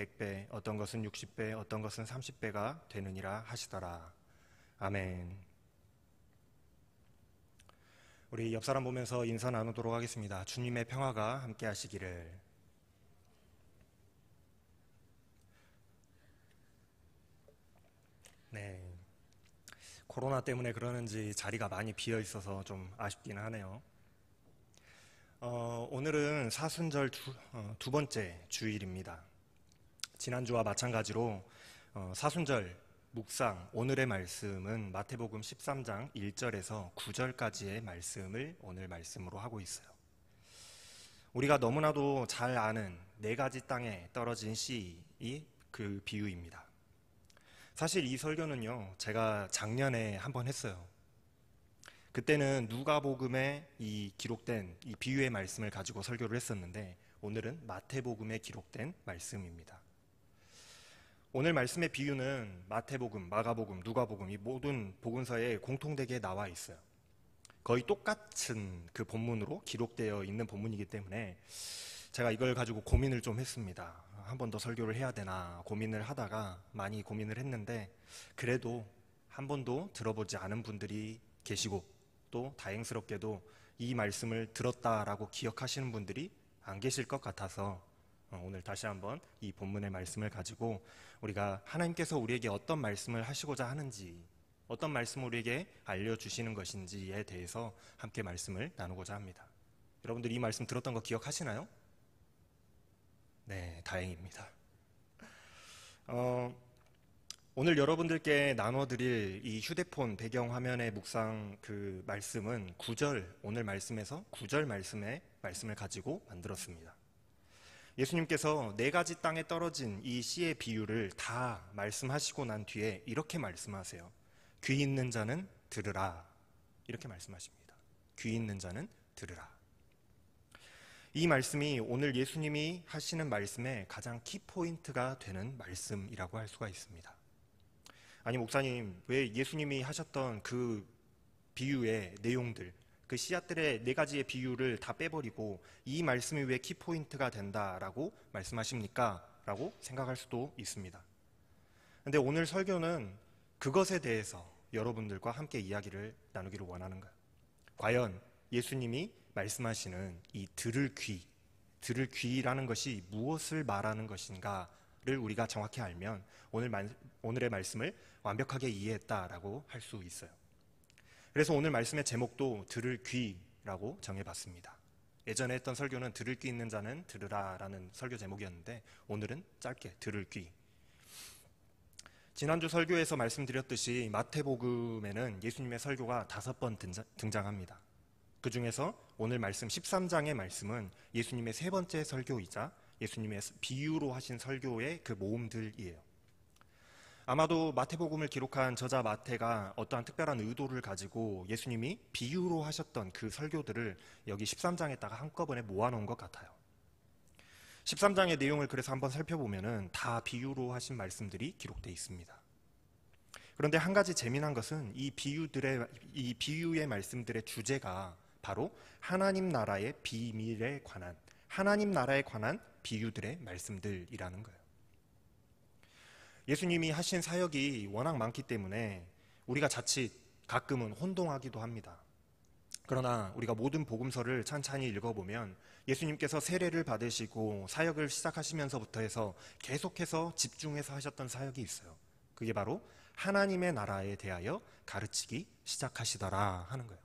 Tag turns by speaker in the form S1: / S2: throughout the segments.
S1: 100배, 어떤 것은 60배, 어떤 것은 30배가 되느니라 하시더라. 아멘. 우리 옆 사람 보면서 인사 나누도록 하겠습니다. 주님의 평화가 함께 하시기를. 네. 코로나 때문에 그러는지 자리가 많이 비어 있어서 좀 아쉽긴 하네요. 오늘은 사순절 두 번째 주일입니다. 지난주와 마찬가지로 사순절 묵상 오늘의 말씀은 마태복음 13장 1절에서 9절까지의 말씀을 오늘 말씀으로 하고 있어요. 우리가 너무나도 잘 아는 네 가지 땅에 떨어진 씨이 그 비유입니다. 사실 이 설교는요, 제가 작년에 한번 했어요. 그때는 누가복음에 이 기록된 이 비유의 말씀을 가지고 설교를 했었는데, 오늘은 마태복음에 기록된 말씀입니다. 오늘 말씀의 비유는 마태복음, 마가복음, 누가복음 이 모든 복음서에 공통되게 나와 있어요. 거의 똑같은 그 본문으로 기록되어 있는 본문이기 때문에 제가 이걸 가지고 고민을 좀 했습니다. 한 번 더 설교를 해야 되나 고민을 하다가 많이 고민을 했는데, 그래도 한 번도 들어보지 않은 분들이 계시고 또 다행스럽게도 이 말씀을 들었다라고 기억하시는 분들이 안 계실 것 같아서 오늘 다시 한번 이 본문의 말씀을 가지고 우리가 하나님께서 우리에게 어떤 말씀을 하시고자 하는지, 어떤 말씀을 우리에게 알려주시는 것인지에 대해서 함께 말씀을 나누고자 합니다. 여러분들 이 말씀 들었던 거 기억하시나요? 네, 다행입니다. 오늘 여러분들께 나눠드릴 이 휴대폰 배경화면의 묵상 그 말씀은 오늘 말씀에서 9절 말씀의 말씀을 가지고 만들었습니다. 예수님께서 네 가지 땅에 떨어진 이 씨의 비유를 다 말씀하시고 난 뒤에 이렇게 말씀하세요. 귀 있는 자는 들으라. 이렇게 말씀하십니다. 귀 있는 자는 들으라. 이 말씀이 오늘 예수님이 하시는 말씀의 가장 키포인트가 되는 말씀이라고 할 수가 있습니다. 아니 목사님, 왜 예수님이 하셨던 그 비유의 내용들, 그 씨앗들의 네 가지의 비유를 다 빼버리고 이 말씀이 왜 키포인트가 된다라고 말씀하십니까? 라고 생각할 수도 있습니다. 근데 오늘 설교는 그것에 대해서 여러분들과 함께 이야기를 나누기를 원하는 거예요. 과연 예수님이 말씀하시는 이 들을 귀라는 것이 무엇을 말하는 것인가를 우리가 정확히 알면 오늘의 말씀을 완벽하게 이해했다라고 할 수 있어요. 그래서 오늘 말씀의 제목도 들을 귀라고 정해봤습니다. 예전에 했던 설교는 들을 귀 있는 자는 들으라라는 설교 제목이었는데, 오늘은 짧게 들을 귀. 지난주 설교에서 말씀드렸듯이 마태복음에는 예수님의 설교가 5번 등장합니다. 그 중에서 오늘 말씀 13장의 말씀은 예수님의 세 번째 설교이자 예수님의 비유로 하신 설교의 그 모음들이에요. 아마도 마태복음을 기록한 저자 마태가 어떠한 특별한 의도를 가지고 예수님이 비유로 하셨던 그 설교들을 여기 13장에다가 한꺼번에 모아놓은 것 같아요. 13장의 내용을 그래서 한번 살펴보면은 다 비유로 하신 말씀들이 기록되어 있습니다. 그런데 한 가지 재미난 것은 이 비유의 말씀들의 주제가 바로 하나님 나라의 비밀에 관한, 하나님 나라에 관한 비유들의 말씀들이라는 거예요. 예수님이 하신 사역이 워낙 많기 때문에 우리가 자칫 가끔은 혼동하기도 합니다. 그러나 우리가 모든 복음서를 찬찬히 읽어보면 예수님께서 세례를 받으시고 사역을 시작하시면서부터 해서 계속해서 집중해서 하셨던 사역이 있어요. 그게 바로 하나님의 나라에 대하여 가르치기 시작하시더라 하는 거예요.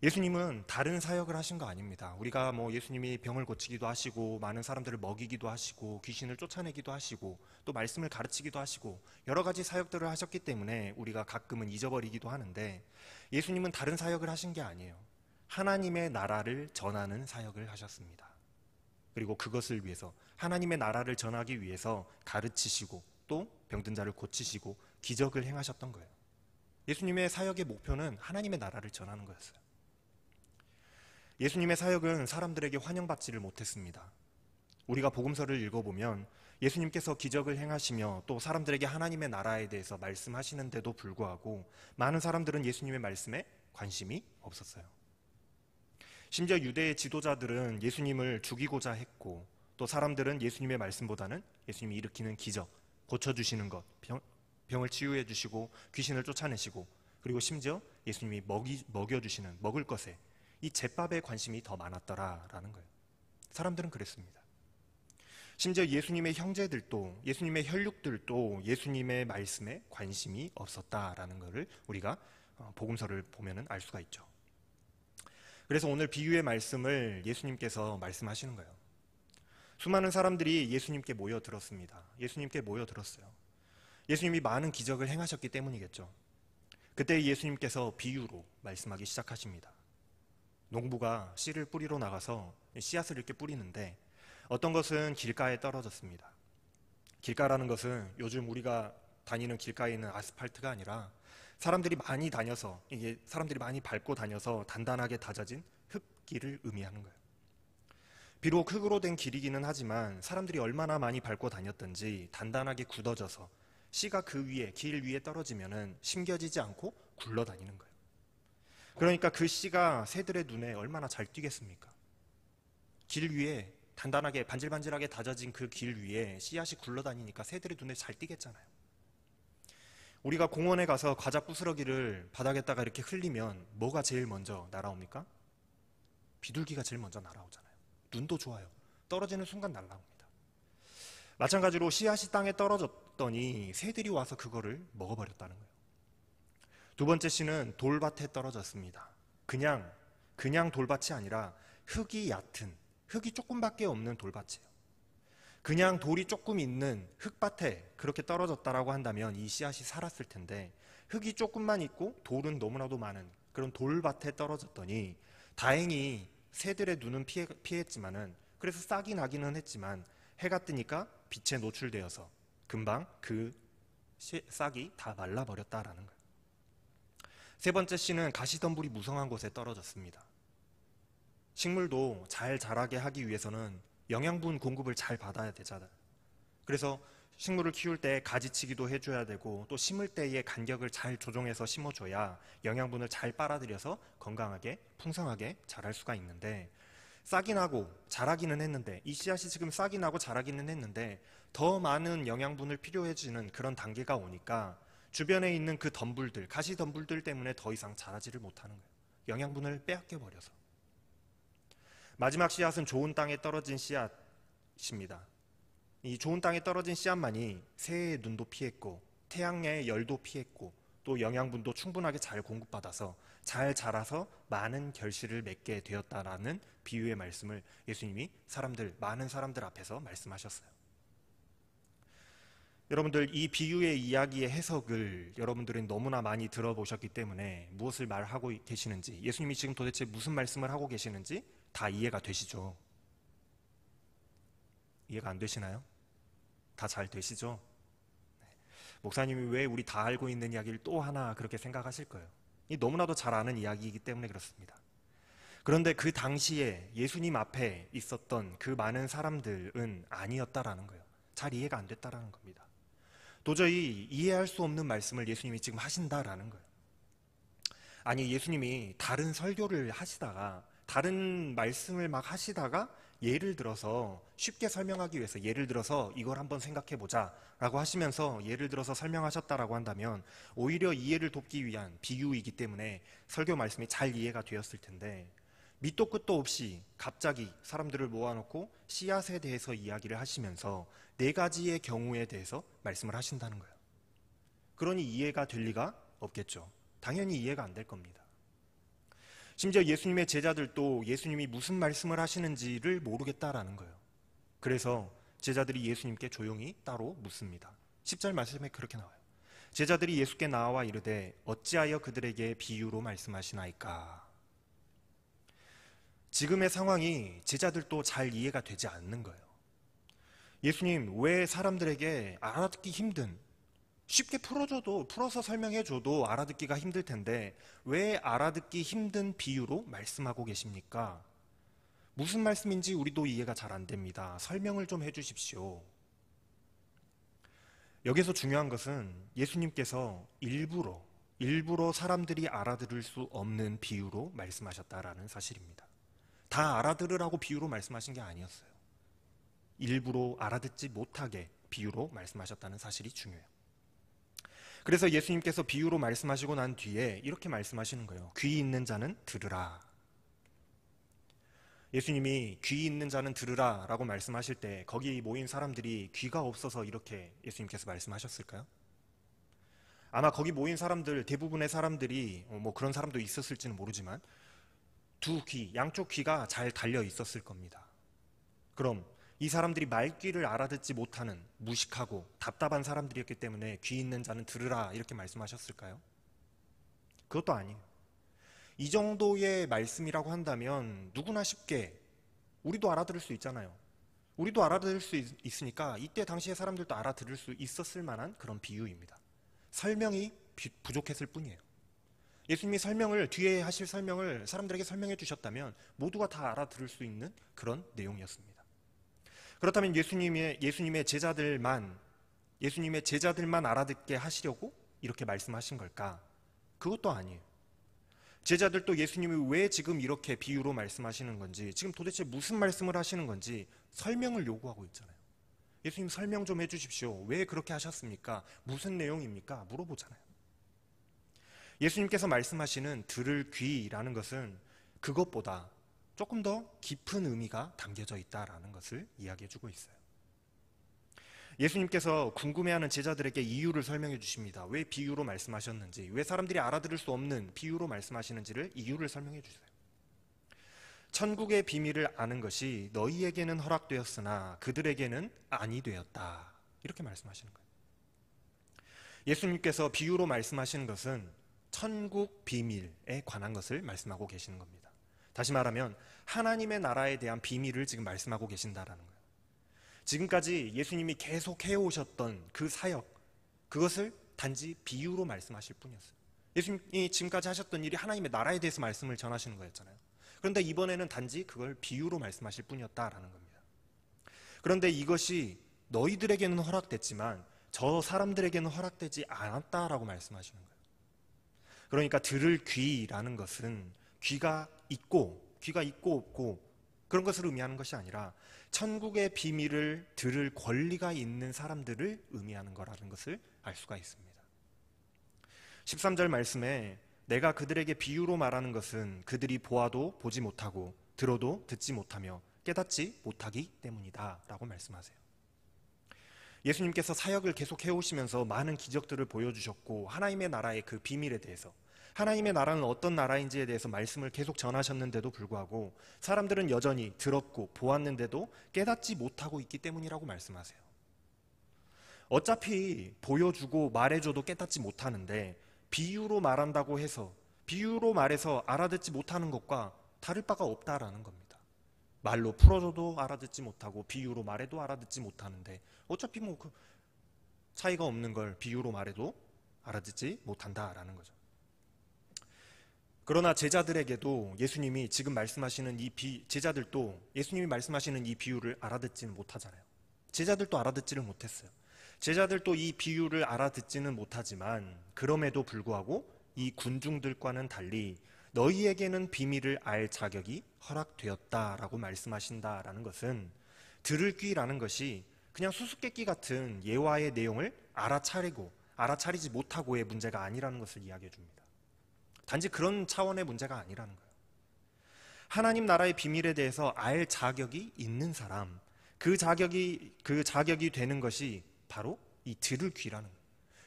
S1: 예수님은 다른 사역을 하신 거 아닙니다. 우리가 예수님이 병을 고치기도 하시고 많은 사람들을 먹이기도 하시고 귀신을 쫓아내기도 하시고 또 말씀을 가르치기도 하시고 여러 가지 사역들을 하셨기 때문에 우리가 가끔은 잊어버리기도 하는데, 예수님은 다른 사역을 하신 게 아니에요. 하나님의 나라를 전하는 사역을 하셨습니다. 그리고 그것을 위해서, 하나님의 나라를 전하기 위해서 가르치시고 또 병든 자를 고치시고 기적을 행하셨던 거예요. 예수님의 사역의 목표는 하나님의 나라를 전하는 거였어요. 예수님의 사역은 사람들에게 환영받지를 못했습니다. 우리가 복음서를 읽어보면 예수님께서 기적을 행하시며 또 사람들에게 하나님의 나라에 대해서 말씀하시는데도 불구하고 많은 사람들은 예수님의 말씀에 관심이 없었어요. 심지어 유대의 지도자들은 예수님을 죽이고자 했고 또 사람들은 예수님의 말씀보다는 예수님이 일으키는 기적, 고쳐주시는 것, 병을 치유해 주시고 귀신을 쫓아내시고, 그리고 심지어 예수님이 먹여주시는 먹을 것에, 이 제밥에 관심이 더 많았더라라는 거예요. 사람들은 그랬습니다. 심지어 예수님의 형제들도, 예수님의 혈육들도 예수님의 말씀에 관심이 없었다라는 것을 우리가 복음서를 보면 알 수가 있죠. 그래서 오늘 비유의 말씀을 예수님께서 말씀하시는 거예요. 수많은 사람들이 예수님께 모여들었습니다. 예수님께 모여들었어요. 예수님이 많은 기적을 행하셨기 때문이겠죠. 그때 예수님께서 비유로 말씀하기 시작하십니다. 농부가 씨를 뿌리러 나가서 씨앗을 이렇게 뿌리는데 어떤 것은 길가에 떨어졌습니다. 길가라는 것은 요즘 우리가 다니는 길가에 있는 아스팔트가 아니라 사람들이 많이 다녀서, 이게 사람들이 많이 밟고 다녀서 단단하게 다져진 흙길을 의미하는 거예요. 비록 흙으로 된 길이기는 하지만 사람들이 얼마나 많이 밟고 다녔던지 단단하게 굳어져서 씨가 그 위에, 길 위에 떨어지면은 심겨지지 않고 굴러다니는 거예요. 그러니까 그 씨가 새들의 눈에 얼마나 잘 띄겠습니까? 길 위에 단단하게 반질반질하게 다져진 그 길 위에 씨앗이 굴러다니니까 새들의 눈에 잘 띄겠잖아요. 우리가 공원에 가서 과자 부스러기를 바닥에다가 이렇게 흘리면 뭐가 제일 먼저 날아옵니까? 비둘기가 제일 먼저 날아오잖아요. 눈도 좋아요. 떨어지는 순간 날아옵니다. 마찬가지로 씨앗이 땅에 떨어졌더니 새들이 와서 그거를 먹어버렸다는 거예요. 두 번째 씨는 돌밭에 떨어졌습니다. 그냥 돌밭이 아니라 흙이 얕은, 흙이 조금밖에 없는 돌밭이에요. 그냥 돌이 조금 있는 흙밭에 그렇게 떨어졌다라고 한다면 이 씨앗이 살았을 텐데, 흙이 조금만 있고 돌은 너무나도 많은 그런 돌밭에 떨어졌더니 다행히 새들의 눈은 피했지만은, 그래서 싹이 나기는 했지만 해가 뜨니까 빛에 노출되어서 금방 그 싹이 다 말라버렸다라는 거예요. 세 번째 씨는 가시덤불이 무성한 곳에 떨어졌습니다. 식물도 잘 자라게 하기 위해서는 영양분 공급을 잘 받아야 되잖아요. 그래서 식물을 키울 때 가지치기도 해줘야 되고, 또 심을 때의 간격을 잘 조정해서 심어줘야 영양분을 잘 빨아들여서 건강하게 풍성하게 자랄 수가 있는데, 싹이 나고 자라기는 했는데, 이 씨앗이 지금 싹이 나고 자라기는 했는데 더 많은 영양분을 필요해지는 그런 단계가 오니까 주변에 있는 그 덤불들, 가시 덤불들 때문에 더 이상 자라지를 못하는 거예요. 영양분을 빼앗겨 버려서. 마지막 씨앗은 좋은 땅에 떨어진 씨앗입니다. 이 좋은 땅에 떨어진 씨앗만이 새의 눈도 피했고 태양의 열도 피했고 또 영양분도 충분하게 잘 공급받아서 잘 자라서 많은 결실을 맺게 되었다라는 비유의 말씀을 예수님이 많은 사람들 앞에서 말씀하셨어요. 여러분들, 이 비유의 이야기의 해석을 여러분들은 너무나 많이 들어보셨기 때문에 무엇을 말하고 계시는지, 예수님이 지금 도대체 무슨 말씀을 하고 계시는지 다 이해가 되시죠? 이해가 안 되시나요? 다 잘 되시죠? 목사님이 왜 우리 다 알고 있는 이야기를 또 하나 그렇게 생각하실 거예요. 이 너무나도 잘 아는 이야기이기 때문에 그렇습니다. 그런데 그 당시에 예수님 앞에 있었던 그 많은 사람들은 아니었다라는 거예요. 잘 이해가 안 됐다라는 겁니다. 도저히 이해할 수 없는 말씀을 예수님이 지금 하신다라는 거예요. 아니, 예수님이 다른 설교를 하시다가, 다른 말씀을 막 하시다가 예를 들어서 쉽게 설명하기 위해서, 예를 들어서 이걸 한번 생각해 보자 라고 하시면서 예를 들어서 설명하셨다라고 한다면 오히려 이해를 돕기 위한 비유이기 때문에 설교 말씀이 잘 이해가 되었을 텐데, 밑도 끝도 없이 갑자기 사람들을 모아놓고 씨앗에 대해서 이야기를 하시면서 네 가지의 경우에 대해서 말씀을 하신다는 거예요. 그러니 이해가 될 리가 없겠죠. 당연히 이해가 안 될 겁니다. 심지어 예수님의 제자들도 예수님이 무슨 말씀을 하시는지를 모르겠다라는 거예요. 그래서 제자들이 예수님께 조용히 따로 묻습니다. 10절 말씀에 그렇게 나와요. 제자들이 예수께 나와 이르되 어찌하여 그들에게 비유로 말씀하시나이까. 지금의 상황이 제자들도 잘 이해가 되지 않는 거예요. 예수님, 왜 사람들에게 알아듣기 힘든, 쉽게 풀어서 설명해줘도 알아듣기가 힘들 텐데 왜 알아듣기 힘든 비유로 말씀하고 계십니까? 무슨 말씀인지 우리도 이해가 잘 안 됩니다. 설명을 좀 해주십시오. 여기서 중요한 것은 예수님께서 일부러 사람들이 알아들을 수 없는 비유로 말씀하셨다라는 사실입니다. 다 알아들으라고 비유로 말씀하신 게 아니었어요. 일부러 알아듣지 못하게 비유로 말씀하셨다는 사실이 중요해요. 그래서 예수님께서 비유로 말씀하시고 난 뒤에 이렇게 말씀하시는 거예요. 귀 있는 자는 들으라. 예수님이 귀 있는 자는 들으라 라고 말씀하실 때 거기 모인 사람들이 귀가 없어서 이렇게 예수님께서 말씀하셨을까요? 아마 거기 모인 사람들, 대부분의 사람들이 뭐 그런 사람도 있었을지는 모르지만 두 귀, 양쪽 귀가 잘 달려 있었을 겁니다. 그럼 이 사람들이 말귀를 알아듣지 못하는 무식하고 답답한 사람들이었기 때문에 귀 있는 자는 들으라 이렇게 말씀하셨을까요? 그것도 아니에요. 이 정도의 말씀이라고 한다면 누구나 쉽게 우리도 알아들을 수 있잖아요. 우리도 알아들을 수 있으니까 이때 당시의 사람들도 알아들을 수 있었을 만한 그런 비유입니다. 설명이 부족했을 뿐이에요. 예수님이 뒤에 하실 설명을 사람들에게 설명해 주셨다면 모두가 다 알아들을 수 있는 그런 내용이었습니다. 그렇다면 예수님의 제자들만 알아듣게 하시려고 이렇게 말씀하신 걸까? 그것도 아니에요. 제자들도 예수님이 왜 지금 이렇게 비유로 말씀하시는 건지, 지금 도대체 무슨 말씀을 하시는 건지 설명을 요구하고 있잖아요. 예수님 설명 좀 해주십시오. 왜 그렇게 하셨습니까? 무슨 내용입니까? 물어보잖아요. 예수님께서 말씀하시는 들을 귀라는 것은 그것보다 조금 더 깊은 의미가 담겨져 있다라는 것을 이야기해주고 있어요. 예수님께서 궁금해하는 제자들에게 이유를 설명해 주십니다. 왜 비유로 말씀하셨는지, 왜 사람들이 알아들을 수 없는 비유로 말씀하시는지를 이유를 설명해 주세요. 천국의 비밀을 아는 것이 너희에게는 허락되었으나 그들에게는 아니 되었다. 이렇게 말씀하시는 거예요. 예수님께서 비유로 말씀하시는 것은 천국 비밀에 관한 것을 말씀하고 계시는 겁니다. 다시 말하면 하나님의 나라에 대한 비밀을 지금 말씀하고 계신다라는 거예요. 지금까지 예수님이 계속 해오셨던 그 사역, 그것을 단지 비유로 말씀하실 뿐이었어요. 예수님이 지금까지 하셨던 일이 하나님의 나라에 대해서 말씀을 전하시는 거였잖아요. 그런데 이번에는 단지 그걸 비유로 말씀하실 뿐이었다라는 겁니다. 그런데 이것이 너희들에게는 허락됐지만 저 사람들에게는 허락되지 않았다라고 말씀하시는 거예요. 그러니까 들을 귀라는 것은 귀가 있고 없고 그런 것을 의미하는 것이 아니라 천국의 비밀을 들을 권리가 있는 사람들을 의미하는 거라는 것을 알 수가 있습니다. 13절 말씀에 내가 그들에게 비유로 말하는 것은 그들이 보아도 보지 못하고 들어도 듣지 못하며 깨닫지 못하기 때문이다 라고 말씀하세요. 예수님께서 사역을 계속 해오시면서 많은 기적들을 보여주셨고 하나님의 나라의 그 비밀에 대해서, 하나님의 나라는 어떤 나라인지에 대해서 말씀을 계속 전하셨는데도 불구하고 사람들은 여전히 들었고 보았는데도 깨닫지 못하고 있기 때문이라고 말씀하세요. 어차피 보여주고 말해줘도 깨닫지 못하는데 비유로 말한다고 해서, 비유로 말해서 알아듣지 못하는 것과 다를 바가 없다라는 겁니다. 말로 풀어줘도 알아듣지 못하고 비유로 말해도 알아듣지 못하는데 어차피 뭐 그 차이가 없는 걸 비유로 말해도 알아듣지 못한다라는 거죠. 그러나 제자들에게도 예수님이 지금 말씀하시는 제자들도 예수님이 말씀하시는 이 비유를 알아듣지는 못하잖아요. 제자들도 알아듣지를 못했어요. 제자들도 이 비유를 알아듣지는 못하지만 그럼에도 불구하고 이 군중들과는 달리 너희에게는 비밀을 알 자격이 허락되었다라고 말씀하신다라는 것은 들을 귀라는 것이 그냥 수수께끼 같은 예화의 내용을 알아차리지 못하고의 문제가 아니라는 것을 이야기해 줍니다. 단지 그런 차원의 문제가 아니라는 거예요. 하나님 나라의 비밀에 대해서 알 자격이 있는 사람, 그 자격이 되는 것이 바로 이 들을 귀라는 거예요.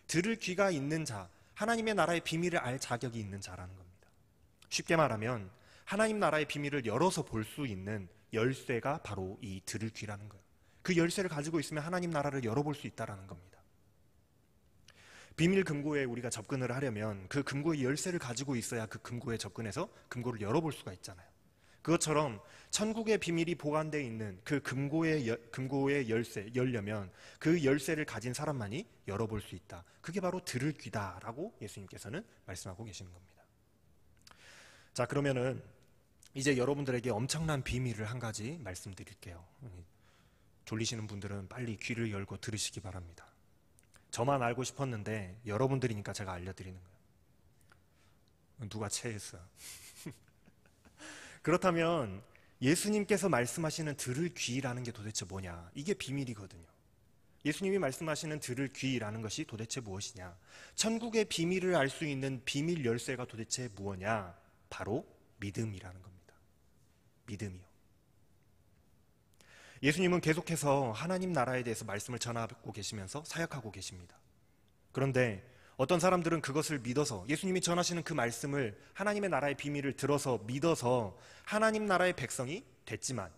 S1: 들을 귀가 있는 자, 하나님의 나라의 비밀을 알 자격이 있는 자라는 겁니다. 쉽게 말하면 하나님 나라의 비밀을 열어서 볼 수 있는 열쇠가 바로 이 들을 귀라는 거예요. 그 열쇠를 가지고 있으면 하나님 나라를 열어볼 수 있다는 겁니다. 비밀 금고에 우리가 접근을 하려면 그 금고의 열쇠를 가지고 있어야 그 금고에 접근해서 금고를 열어볼 수가 있잖아요. 그것처럼 천국의 비밀이 보관되어 있는 그 금고의 열쇠, 열려면 그 열쇠를 가진 사람만이 열어볼 수 있다. 그게 바로 들을 귀다라고 예수님께서는 말씀하고 계시는 겁니다. 자, 그러면은 이제 여러분들에게 엄청난 비밀을 한 가지 말씀드릴게요. 졸리시는 분들은 빨리 귀를 열고 들으시기 바랍니다. 저만 알고 싶었는데 여러분들이니까 제가 알려드리는 거예요. 누가 체했어요. 그렇다면 예수님께서 말씀하시는 들을 귀라는 게 도대체 뭐냐? 이게 비밀이거든요. 예수님이 말씀하시는 들을 귀라는 것이 도대체 무엇이냐? 천국의 비밀을 알 수 있는 비밀 열쇠가 도대체 무엇이냐? 바로 믿음이라는 겁니다. 믿음이요. 예수님은 계속해서 하나님 나라에 대해서 말씀을 전하고 계시면서 사역하고 계십니다. 그런데 어떤 사람들은 그것을 믿어서 예수님이 전하시는 그 말씀을 하나님의 나라의 비밀을 들어서 믿어서 하나님 나라의 백성이 됐지만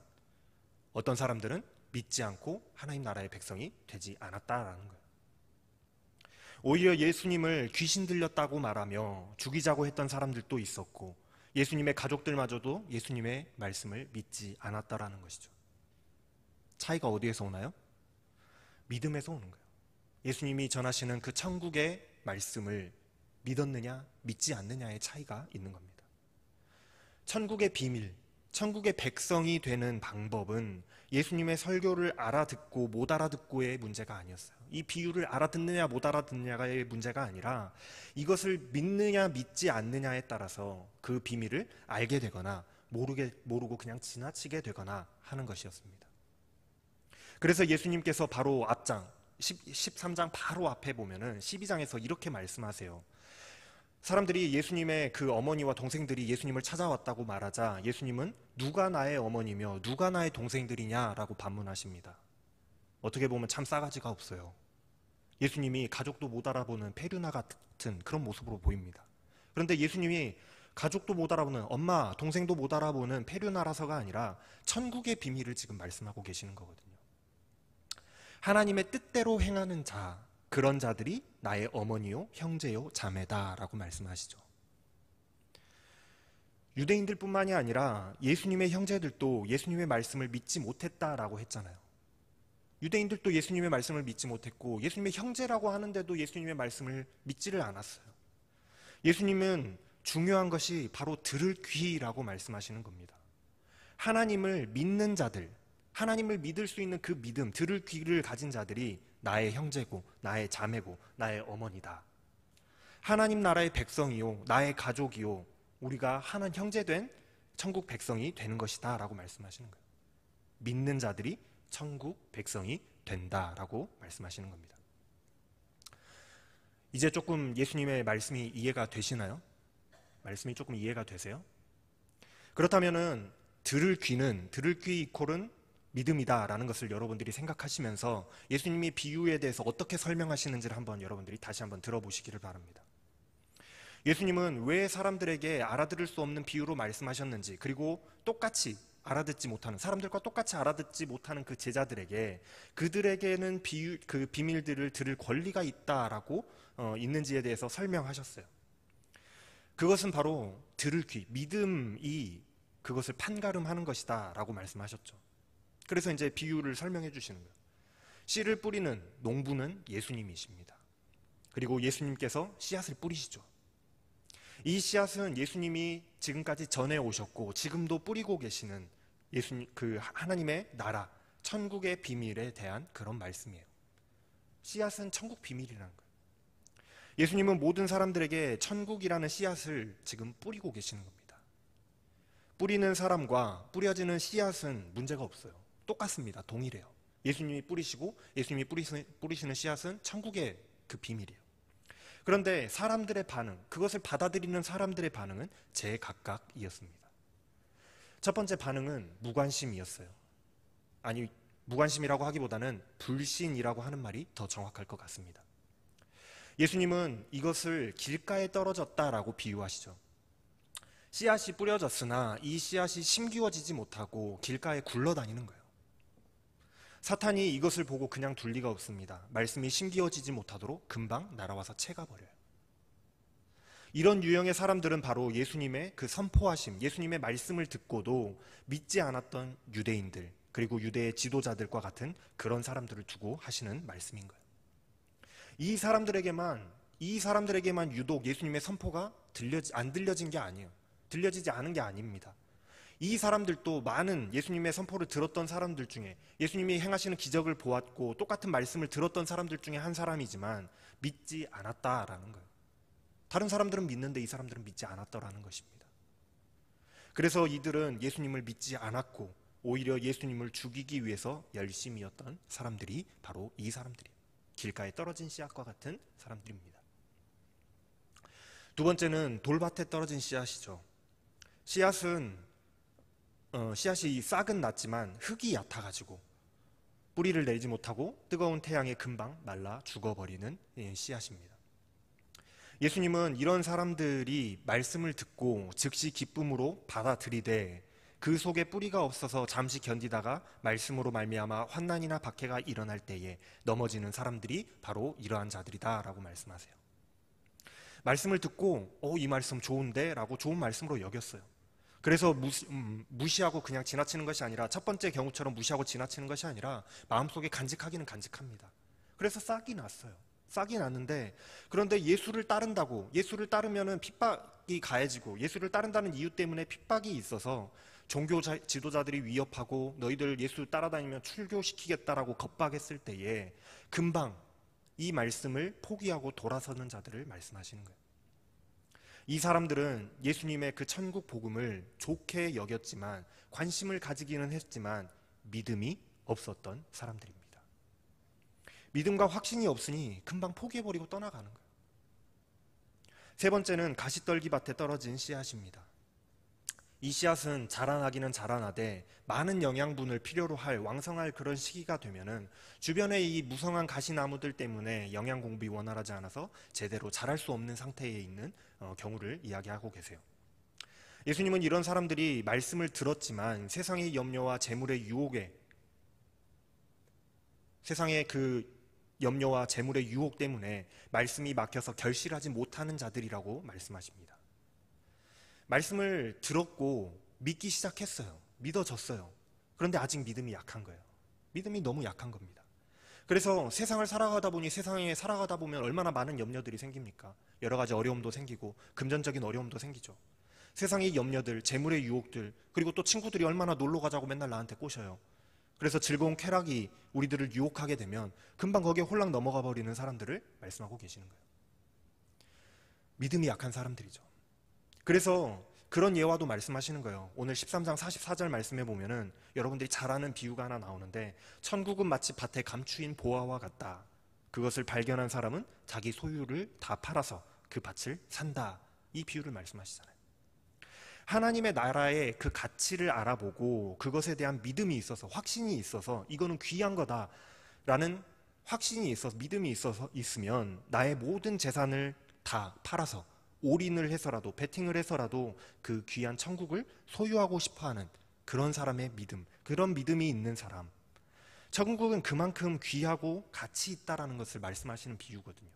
S1: 어떤 사람들은 믿지 않고 하나님 나라의 백성이 되지 않았다라는 거예요. 오히려 예수님을 귀신 들렸다고 말하며 죽이자고 했던 사람들도 있었고 예수님의 가족들마저도 예수님의 말씀을 믿지 않았다라는 것이죠. 차이가 어디에서 오나요? 믿음에서 오는 거예요. 예수님이 전하시는 그 천국의 말씀을 믿었느냐 믿지 않느냐의 차이가 있는 겁니다. 천국의 비밀, 천국의 백성이 되는 방법은 예수님의 설교를 알아듣고 못 알아듣고의 문제가 아니었어요. 이 비유를 알아듣느냐 못 알아듣느냐의 문제가 아니라 이것을 믿느냐 믿지 않느냐에 따라서 그 비밀을 알게 되거나 모르고 그냥 지나치게 되거나 하는 것이었습니다. 그래서 예수님께서 바로 앞장 13장 바로 앞에 보면은 12장에서 이렇게 말씀하세요. 사람들이 예수님의 그 어머니와 동생들이 예수님을 찾아왔다고 말하자 예수님은 누가 나의 어머니며 누가 나의 동생들이냐라고 반문하십니다. 어떻게 보면 참 싸가지가 없어요. 예수님이 가족도 못 알아보는 페류나 같은 그런 모습으로 보입니다. 그런데 예수님이 가족도 못 알아보는 엄마, 동생도 못 알아보는 페류나라서가 아니라 천국의 비밀을 지금 말씀하고 계시는 거거든요. 하나님의 뜻대로 행하는 자, 그런 자들이 나의 어머니요, 형제요, 자매다라고 말씀하시죠. 유대인들뿐만이 아니라 예수님의 형제들도 예수님의 말씀을 믿지 못했다라고 했잖아요. 유대인들도 예수님의 말씀을 믿지 못했고 예수님의 형제라고 하는데도 예수님의 말씀을 믿지를 않았어요. 예수님은 중요한 것이 바로 들을 귀라고 말씀하시는 겁니다. 하나님을 믿는 자들, 하나님을 믿을 수 있는 그 믿음, 들을 귀를 가진 자들이 나의 형제고 나의 자매고 나의 어머니다. 하나님 나라의 백성이요, 나의 가족이요, 우리가 하나 형제된 천국 백성이 되는 것이다 라고 말씀하시는 거예요. 믿는 자들이 천국 백성이 된다라고 말씀하시는 겁니다. 이제 조금 예수님의 말씀이 이해가 되시나요? 말씀이 조금 이해가 되세요? 그렇다면은 들을 귀 이콜은 믿음이다라는 것을 여러분들이 생각하시면서 예수님이 비유에 대해서 어떻게 설명하시는지를 한번 여러분들이 다시 한번 들어보시기를 바랍니다. 예수님은 왜 사람들에게 알아들을 수 없는 비유로 말씀하셨는지, 그리고 똑같이 알아듣지 못하는, 사람들과 똑같이 알아듣지 못하는 그 제자들에게 그들에게는 그 비밀들을 들을 권리가 있다라고 있는지에 대해서 설명하셨어요. 그것은 바로 들을 귀, 믿음이 그것을 판가름하는 것이다 라고 말씀하셨죠. 그래서 이제 비유를 설명해 주시는 거예요. 씨를 뿌리는 농부는 예수님이십니다. 그리고 예수님께서 씨앗을 뿌리시죠. 이 씨앗은 예수님이 지금까지 전해 오셨고 지금도 뿌리고 계시는 예수님, 그 하나님의 나라, 천국의 비밀에 대한 그런 말씀이에요. 씨앗은 천국 비밀이라는 거예요. 예수님은 모든 사람들에게 천국이라는 씨앗을 지금 뿌리고 계시는 겁니다. 뿌리는 사람과 뿌려지는 씨앗은 문제가 없어요. 똑같습니다. 동일해요. 예수님이 뿌리시고 예수님이 뿌리시는 씨앗은 천국의 그 비밀이에요. 그런데 사람들의 반응, 그것을 받아들이는 사람들의 반응은 제각각이었습니다. 첫 번째 반응은 무관심이었어요. 아니, 무관심이라고 하기보다는 불신이라고 하는 말이 더 정확할 것 같습니다. 예수님은 이것을 길가에 떨어졌다라고 비유하시죠. 씨앗이 뿌려졌으나 이 씨앗이 심기워지지 못하고 길가에 굴러다니는 거예요. 사탄이 이것을 보고 그냥 둘 리가 없습니다. 말씀이 심기워지지 못하도록 금방 날아와서 채가버려요. 이런 유형의 사람들은 바로 예수님의 그 선포하심, 예수님의 말씀을 듣고도 믿지 않았던 유대인들, 그리고 유대의 지도자들과 같은 그런 사람들을 두고 하시는 말씀인 거예요. 이 사람들에게만 유독 예수님의 선포가 안 들려진 게 아니에요. 들려지지 않은 게 아닙니다. 이 사람들도 많은 예수님의 선포를 들었던 사람들 중에, 예수님이 행하시는 기적을 보았고 똑같은 말씀을 들었던 사람들 중에 한 사람이지만 믿지 않았다라는 거예요. 다른 사람들은 믿는데 이 사람들은 믿지 않았다라는 것입니다. 그래서 이들은 예수님을 믿지 않았고 오히려 예수님을 죽이기 위해서 열심이었던 사람들이 바로 이 사람들이에요. 길가에 떨어진 씨앗과 같은 사람들입니다. 두 번째는 돌밭에 떨어진 씨앗이죠. 씨앗이 싹은 났지만 흙이 얕아가지고 뿌리를 내지 못하고 뜨거운 태양에 금방 말라 죽어버리는 씨앗입니다. 예수님은 이런 사람들이 말씀을 듣고 즉시 기쁨으로 받아들이되 그 속에 뿌리가 없어서 잠시 견디다가 말씀으로 말미암아 환난이나 박해가 일어날 때에 넘어지는 사람들이 바로 이러한 자들이다라고 말씀하세요. 말씀을 듣고 이 말씀 좋은데 라고 좋은 말씀으로 여겼어요. 그래서 무시하고 그냥 지나치는 것이 아니라 첫 번째 경우처럼 무시하고 지나치는 것이 아니라 마음속에 간직하기는 간직합니다. 그래서 싹이 났어요. 싹이 났는데 그런데 예수를 따른다고 예수를 따르면은 핍박이 가해지고 예수를 따른다는 이유 때문에 핍박이 있어서 종교 지도자들이 위협하고 너희들 예수 따라다니면 출교시키겠다라고 겁박했을 때에 금방 이 말씀을 포기하고 돌아서는 자들을 말씀하시는 거예요. 이 사람들은 예수님의 그 천국 복음을 좋게 여겼지만 관심을 가지기는 했지만 믿음이 없었던 사람들입니다. 믿음과 확신이 없으니 금방 포기해버리고 떠나가는 거예요. 세 번째는 가시떨기 밭에 떨어진 씨앗입니다. 이 씨앗은 자라나기는 자라나되 많은 영양분을 필요로 할 왕성할 그런 시기가 되면은 주변에 이 무성한 가시나무들 때문에 영양 공급이 원활하지 않아서 제대로 자랄 수 없는 상태에 있는 경우를 이야기하고 계세요. 예수님은 이런 사람들이 말씀을 들었지만 세상의 염려와 재물의 유혹에 세상의 그 염려와 재물의 유혹 때문에 말씀이 막혀서 결실하지 못하는 자들이라고 말씀하십니다. 말씀을 들었고 믿기 시작했어요. 믿어졌어요. 그런데 아직 믿음이 약한 거예요. 믿음이 너무 약한 겁니다. 그래서 세상에 살아가다 보면 얼마나 많은 염려들이 생깁니까? 여러 가지 어려움도 생기고 금전적인 어려움도 생기죠. 세상의 염려들, 재물의 유혹들, 그리고 또 친구들이 얼마나 놀러 가자고 맨날 나한테 꼬셔요. 그래서 즐거운 쾌락이 우리들을 유혹하게 되면 금방 거기에 홀랑 넘어가 버리는 사람들을 말씀하고 계시는 거예요. 믿음이 약한 사람들이죠. 그래서 그런 예화도 말씀하시는 거예요. 오늘 13장 44절 말씀해 보면은 여러분들이 잘 아는 비유가 하나 나오는데 천국은 마치 밭에 감추인 보화와 같다. 그것을 발견한 사람은 자기 소유를 다 팔아서 그 밭을 산다. 이 비유를 말씀하시잖아요. 하나님의 나라의 그 가치를 알아보고 그것에 대한 믿음이 있어서 확신이 있어서 이거는 귀한 거다라는 확신이 있어서 믿음이 있으면 나의 모든 재산을 다 팔아서 올인을 해서라도 베팅을 해서라도 그 귀한 천국을 소유하고 싶어하는 그런 사람의 믿음, 그런 믿음이 있는 사람, 천국은 그만큼 귀하고 가치 있다라는 것을 말씀하시는 비유거든요.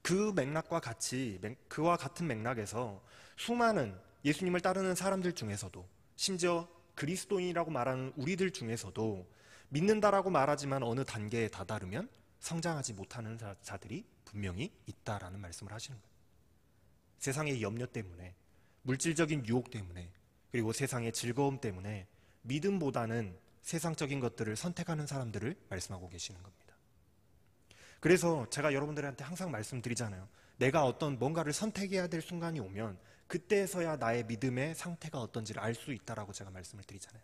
S1: 그 맥락과 같이 그와 같은 맥락에서 수많은 예수님을 따르는 사람들 중에서도 심지어 그리스도인이라고 말하는 우리들 중에서도 믿는다라고 말하지만 어느 단계에 다다르면 성장하지 못하는 자들이 분명히 있다라는 말씀을 하시는 거예요. 세상의 염려 때문에, 물질적인 유혹 때문에, 그리고 세상의 즐거움 때문에 믿음보다는 세상적인 것들을 선택하는 사람들을 말씀하고 계시는 겁니다. 그래서 제가 여러분들한테 항상 말씀드리잖아요. 내가 어떤 뭔가를 선택해야 될 순간이 오면 그때서야 나의 믿음의 상태가 어떤지를 알 수 있다라고 제가 말씀을 드리잖아요.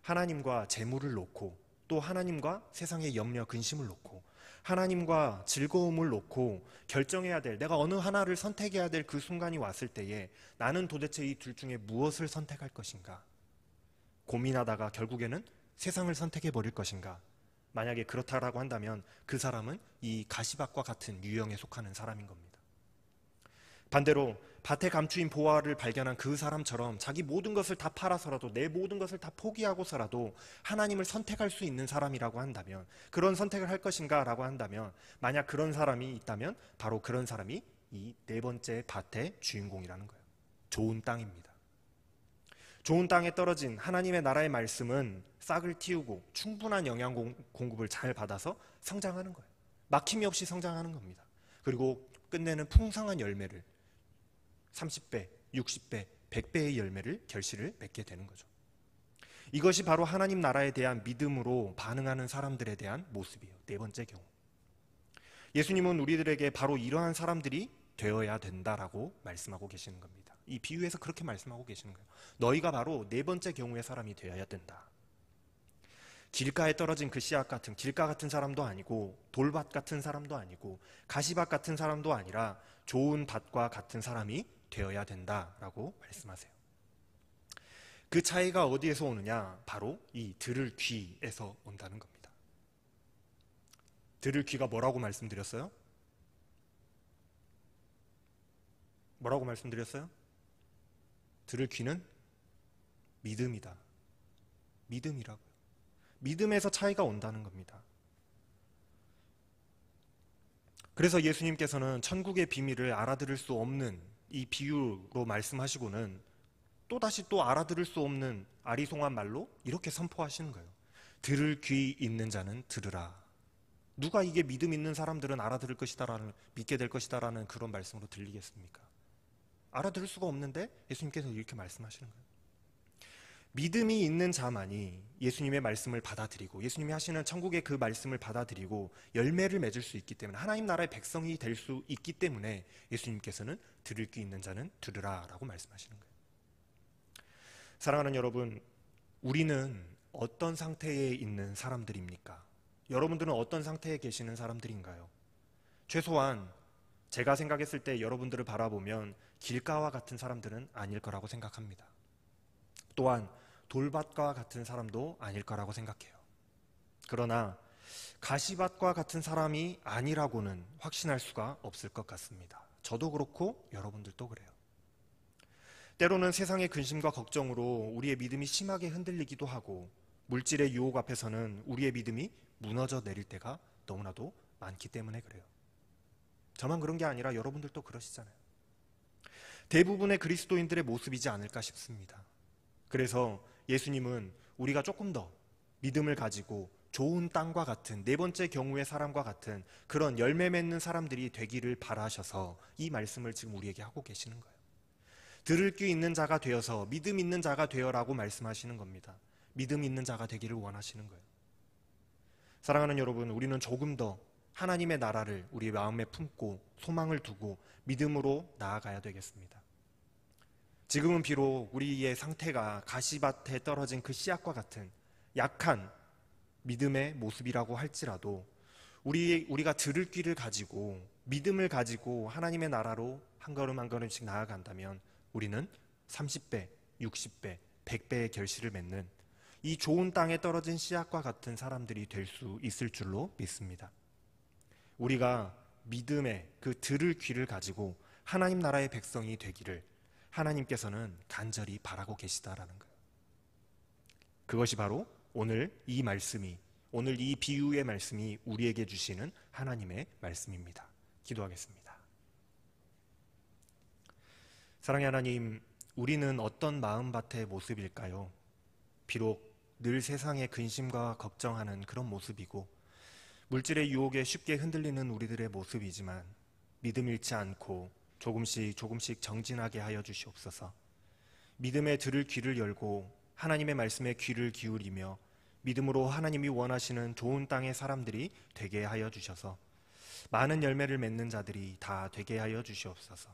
S1: 하나님과 재물을 놓고 또 하나님과 세상의 염려, 근심을 놓고 하나님과 즐거움을 놓고 결정해야 될, 내가 어느 하나를 선택해야 될 그 순간이 왔을 때에 나는 도대체 이 둘 중에 무엇을 선택할 것인가? 고민하다가 결국에는 세상을 선택해 버릴 것인가? 만약에 그렇다라고 한다면 그 사람은 이 가시밭과 같은 유형에 속하는 사람인 겁니다. 반대로 밭에 감추인 보화를 발견한 그 사람처럼 자기 모든 것을 다 팔아서라도 내 모든 것을 다 포기하고서라도 하나님을 선택할 수 있는 사람이라고 한다면, 그런 선택을 할 것인가 라고 한다면, 만약 그런 사람이 있다면 바로 그런 사람이 이 네 번째 밭의 주인공이라는 거예요. 좋은 땅입니다. 좋은 땅에 떨어진 하나님의 나라의 말씀은 싹을 틔우고 충분한 영양 공급을 잘 받아서 성장하는 거예요. 막힘이 없이 성장하는 겁니다. 그리고 끝내는 풍성한 열매를 30배, 60배, 100배의 열매를 결실을 맺게 되는 거죠. 이것이 바로 하나님 나라에 대한 믿음으로 반응하는 사람들에 대한 모습이에요. 네 번째 경우. 예수님은 우리들에게 바로 이러한 사람들이 되어야 된다라고 말씀하고 계시는 겁니다. 이 비유에서 그렇게 말씀하고 계시는 거예요. 너희가 바로 네 번째 경우의 사람이 되어야 된다. 길가에 떨어진 그 씨앗 같은 길가 같은 사람도 아니고 돌밭 같은 사람도 아니고 가시밭 같은 사람도 아니라 좋은 밭과 같은 사람이 되어야 된다라고 말씀하세요. 그 차이가 어디에서 오느냐? 바로 이 들을 귀에서 온다는 겁니다. 들을 귀가 뭐라고 말씀드렸어요? 뭐라고 말씀드렸어요? 들을 귀는 믿음이다. 믿음이라고요. 믿음에서 차이가 온다는 겁니다. 그래서 예수님께서는 천국의 비밀을 알아들을 수 없는 이 비유로 말씀하시고는 또다시 또 알아들을 수 없는 아리송한 말로 이렇게 선포하시는 거예요. 들을 귀 있는 자는 들으라. 누가 이게 믿음 있는 사람들은 알아들을 것이다라는, 믿게 될 것이다라는 그런 말씀으로 들리겠습니까? 알아들을 수가 없는데 예수님께서 이렇게 말씀하시는 거예요. 믿음이 있는 자만이 예수님의 말씀을 받아들이고 예수님이 하시는 천국의 그 말씀을 받아들이고 열매를 맺을 수 있기 때문에 하나님 나라의 백성이 될 수 있기 때문에 예수님께서는 들을 귀 있는 자는 들으라 라고 말씀하시는 거예요. 사랑하는 여러분, 우리는 어떤 상태에 있는 사람들입니까? 여러분들은 어떤 상태에 계시는 사람들인가요? 최소한 제가 생각했을 때 여러분들을 바라보면 길가와 같은 사람들은 아닐 거라고 생각합니다. 또한 돌밭과 같은 사람도 아닐 거라고 생각해요. 그러나 가시밭과 같은 사람이 아니라고는 확신할 수가 없을 것 같습니다. 저도 그렇고 여러분들도 그래요. 때로는 세상의 근심과 걱정으로 우리의 믿음이 심하게 흔들리기도 하고 물질의 유혹 앞에서는 우리의 믿음이 무너져 내릴 때가 너무나도 많기 때문에 그래요. 저만 그런 게 아니라 여러분들도 그러시잖아요. 대부분의 그리스도인들의 모습이지 않을까 싶습니다. 그래서 예수님은 우리가 조금 더 믿음을 가지고 좋은 땅과 같은 네 번째 경우의 사람과 같은 그런 열매 맺는 사람들이 되기를 바라셔서 이 말씀을 지금 우리에게 하고 계시는 거예요. 들을 귀 있는 자가 되어서 믿음 있는 자가 되어라고 말씀하시는 겁니다. 믿음 있는 자가 되기를 원하시는 거예요. 사랑하는 여러분, 우리는 조금 더 하나님의 나라를 우리 마음에 품고 소망을 두고 믿음으로 나아가야 되겠습니다. 지금은 비록 우리의 상태가 가시밭에 떨어진 그 씨앗과 같은 약한 믿음의 모습이라고 할지라도 우리가 들을 귀를 가지고 믿음을 가지고 하나님의 나라로 한 걸음 한 걸음씩 나아간다면 우리는 30배, 60배, 100배의 결실을 맺는 이 좋은 땅에 떨어진 씨앗과 같은 사람들이 될 수 있을 줄로 믿습니다. 우리가 믿음의 그 들을 귀를 가지고 하나님 나라의 백성이 되기를 하나님께서는 간절히 바라고 계시다라는 거예요. 그것이 바로 오늘 이 말씀이, 오늘 이 비유의 말씀이 우리에게 주시는 하나님의 말씀입니다. 기도하겠습니다. 사랑의 하나님, 우리는 어떤 마음밭의 모습일까요? 비록 늘 세상의 근심과 걱정하는 그런 모습이고 물질의 유혹에 쉽게 흔들리는 우리들의 모습이지만 믿음 잃지 않고 조금씩 정진하게 하여 주시옵소서. 믿음에 들을 귀를 열고 하나님의 말씀에 귀를 기울이며 믿음으로 하나님이 원하시는 좋은 땅의 사람들이 되게 하여 주셔서 많은 열매를 맺는 자들이 다 되게 하여 주시옵소서.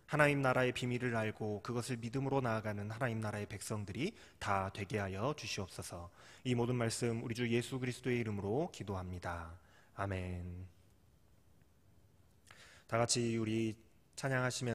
S1: 하나님 나라의 비밀을 알고 그것을 믿음으로 나아가는 하나님 나라의 백성들이 다 되게 하여 주시옵소서. 이 모든 말씀 우리 주 예수 그리스도의 이름으로 기도합니다. 아멘. 다 같이 우리 찬양하시면